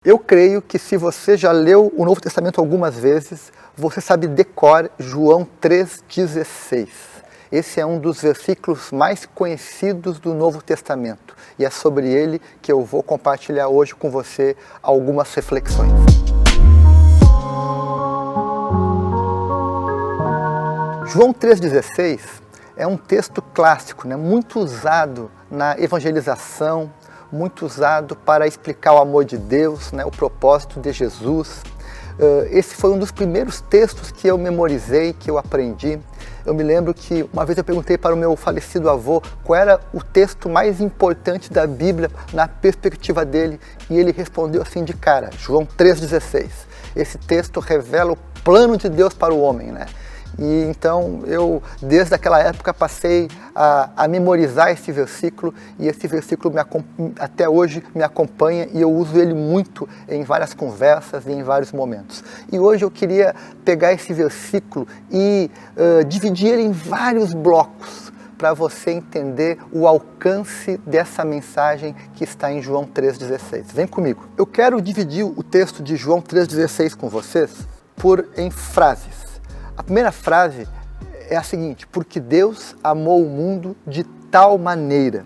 Eu creio que se você já leu o Novo Testamento algumas vezes, você sabe de cor João 3,16. Esse é um dos versículos mais conhecidos do Novo Testamento e é sobre ele que eu vou compartilhar hoje com você algumas reflexões. João 3,16 é um texto clássico, muito usado na evangelização, muito usado para explicar o amor de Deus, o propósito de Jesus. Esse foi um dos primeiros textos que eu memorizei, que eu aprendi. Eu me lembro que uma vez eu perguntei para o meu falecido avô qual era o texto mais importante da Bíblia na perspectiva dele, e ele respondeu assim de cara, João 3,16. Esse texto revela o plano de Deus para o homem, E então eu, desde aquela época, passei a memorizar esse versículo, e esse versículo até hoje me acompanha e eu uso ele muito em várias conversas e em vários momentos. E hoje eu queria pegar esse versículo e dividir ele em vários blocos, para você entender o alcance dessa mensagem que está em João 3,16. Vem comigo. Eu quero dividir o texto de João 3,16 com vocês em frases. A primeira frase é a seguinte: porque Deus amou o mundo de tal maneira.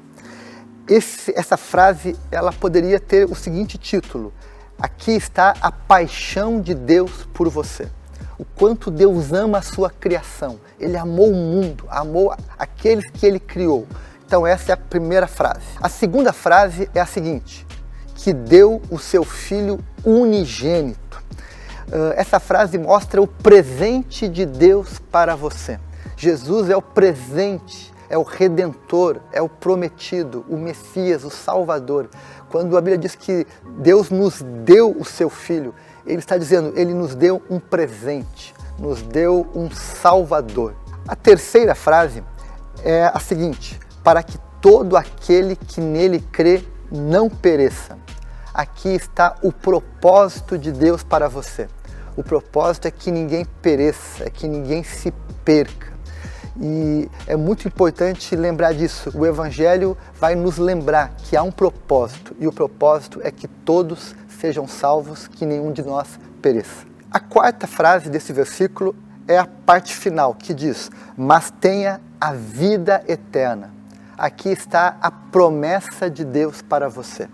Essa frase ela poderia ter o seguinte título: aqui está a paixão de Deus por você. O quanto Deus ama a sua criação. Ele amou o mundo, amou aqueles que Ele criou. Então essa é a primeira frase. A segunda frase é a seguinte: que deu o seu Filho unigênito. Essa frase mostra o presente de Deus para você. Jesus é o presente, é o Redentor, é o prometido, o Messias, o Salvador. Quando a Bíblia diz que Deus nos deu o seu Filho, Ele está dizendo, Ele nos deu um presente, nos deu um Salvador. A terceira frase é a seguinte: para que todo aquele que nele crê não pereça. Aqui está o propósito de Deus para você. O propósito é que ninguém pereça, é que ninguém se perca. E é muito importante lembrar disso. O Evangelho vai nos lembrar que há um propósito, e o propósito é que todos sejam salvos, que nenhum de nós pereça. A quarta frase desse versículo é a parte final, que diz: mas tenha a vida eterna. Aqui está a promessa de Deus para você.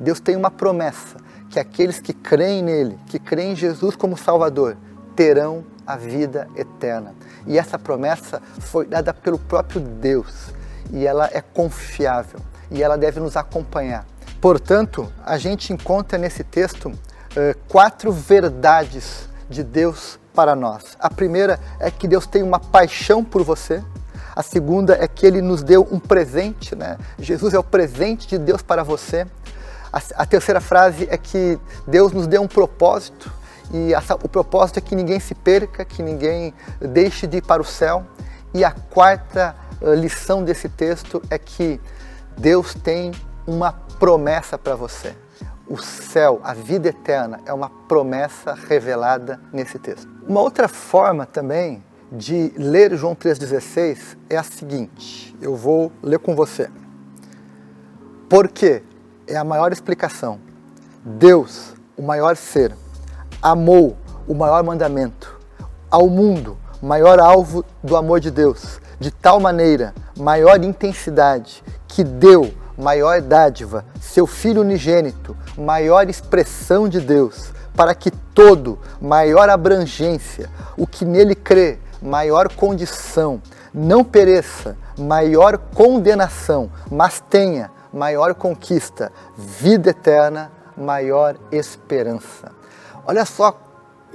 Deus tem uma promessa, que aqueles que creem nele, que creem em Jesus como Salvador, terão a vida eterna. E essa promessa foi dada pelo próprio Deus, e ela é confiável, e ela deve nos acompanhar. Portanto, a gente encontra nesse texto 4 verdades de Deus para nós. A primeira é que Deus tem uma paixão por você. A segunda é que Ele nos deu um presente, Jesus é o presente de Deus para você. A terceira frase é que Deus nos deu um propósito, e o propósito é que ninguém se perca, que ninguém deixe de ir para o céu. E a quarta lição desse texto é que Deus tem uma promessa para você. O céu, a vida eterna, é uma promessa revelada nesse texto. Uma outra forma também de ler João 3,16 é a seguinte, eu vou ler com você. Porque é a maior explicação. Deus, o maior ser, amou o maior mandamento ao mundo, maior alvo do amor de Deus, de tal maneira, maior intensidade, que deu maior dádiva, seu Filho unigênito, maior expressão de Deus, para que todo, maior abrangência, o que nele crê, maior condição, não pereça, maior condenação, mas tenha maior conquista, vida eterna, maior esperança. Olha só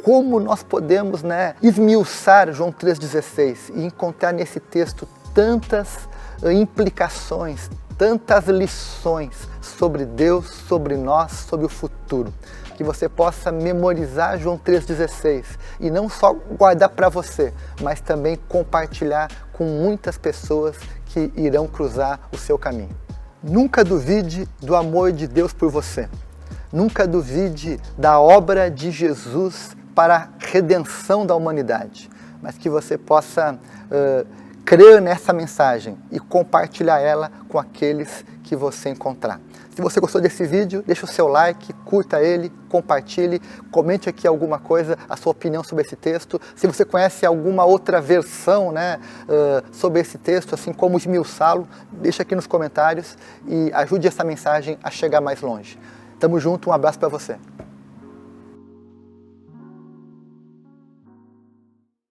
como nós podemos esmiuçar João 3,16 e encontrar nesse texto tantas implicações, tantas lições sobre Deus, sobre nós, sobre o futuro. Que você possa memorizar João 3,16 e não só guardar para você, mas também compartilhar com muitas pessoas que irão cruzar o seu caminho. Nunca duvide do amor de Deus por você. Nunca duvide da obra de Jesus para a redenção da humanidade. Mas que você possa crer nessa mensagem e compartilhar ela com aqueles que você encontrar. Se você gostou desse vídeo, deixa o seu like, curta ele, compartilhe, comente aqui alguma coisa, a sua opinião sobre esse texto. Se você conhece alguma outra versão, né, sobre esse texto, assim como esmiuçá-lo, deixa aqui nos comentários e ajude essa mensagem a chegar mais longe. Tamo junto, um abraço para você.